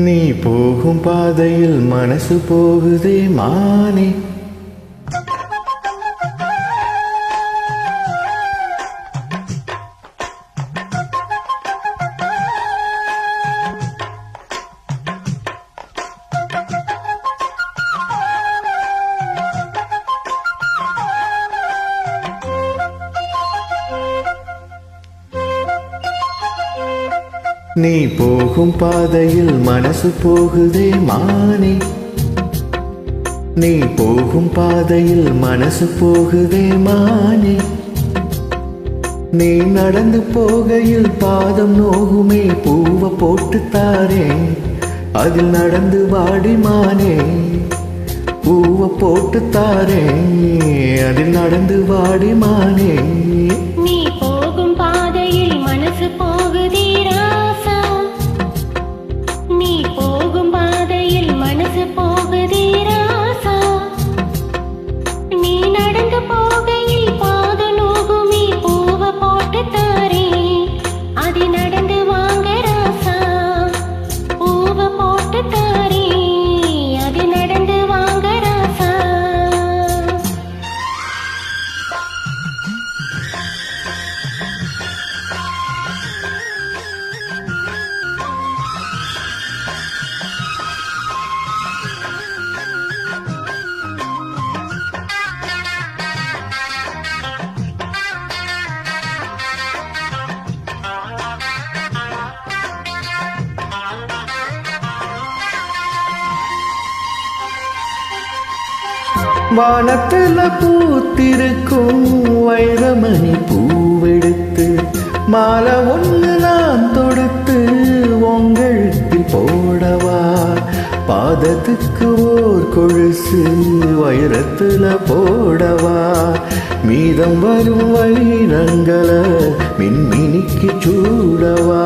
நீ போகும் பாதையில் மனசு போகுதே மானே. நீ போகும் பாதையில் மனசு போகுதே மானே. நீ போகும் பாதையில் மனசு போகுதே மானே. நீ நடந்து போகையில் பாதம் நோகுமே பூவை போட்டு தாரே. அதில் நடந்து வாடி மானே. பூவை போட்டு தாரே. அதில் நடந்து வாடி மானே. நீ போகும் பாதையில் மனசு போகுதே ராசா. நீ போகும் பாதையில் மனசு போகுதே ராசா. நீ நடந்து போகையில் பாத நோகுமே பூவை போட்டு தாரே. அது நடந்து வாங்க ராசா. பூவை போட்டு தாரே. அது நடந்து வாங்க ராசா. வானத்துல பூத்திருக்கும் வைரமணி பூவெடுத்து மாலை ஒன்று நான் தொடுத்து உங்களுக்கில் போடவா. பாதத்துக்கு ஓர் கொழுசு வைரத்துல போடவா. மீதம் வரும் வைரங்களை மின்மினிக்கு சூடவா.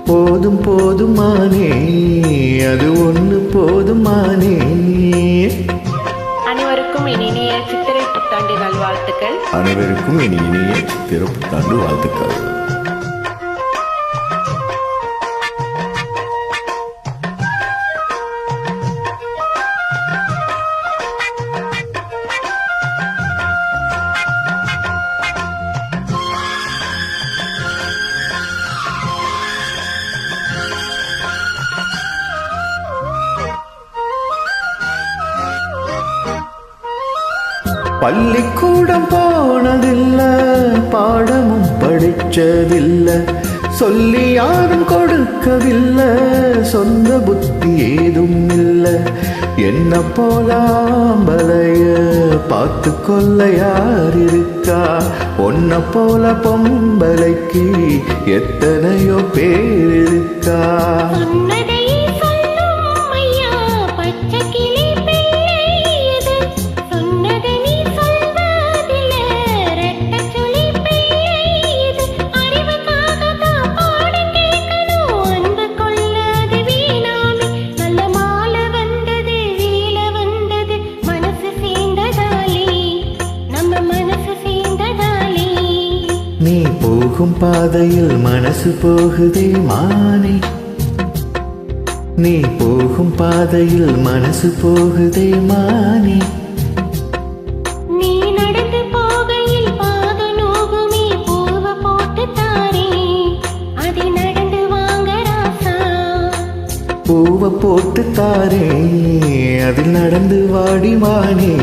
போதும் போதும் மானே. அது ஒன்று போதும் மானே. அனைவருக்கும் இனிய சித்திரை புத்தாண்டு நல்வாழ்த்துக்கள். அனைவருக்கும் இனிய சித்திரை புத்தாண்டு வாழ்த்துக்கள். பள்ளிக்கூடம் போனதில்ல, பாடமும் படிச்சதில்ல, சொல்லி யாரும் கொடுக்கவில்லை, சொந்த புத்தி ஏதும் இல்ல. என்ன போலாம்பலைய பார்த்து கொள்ள யார் இருக்கா? ஒன்ன போல பொம்பலைக்கு எத்தனையோ பேர் இருக்கா? நீ போகும் பாதையில் மனசு போகுதே மானே. நீ போகும் பாதையில் மனசு போகுதே மானே. நீ நடந்து போகையில் பாத நோகுமே பூவை போட்டு தாரே. அதை நடந்து வாங்க ராசா. பூவை போட்டு தாரே, அதில் நடந்து வாடி மானே.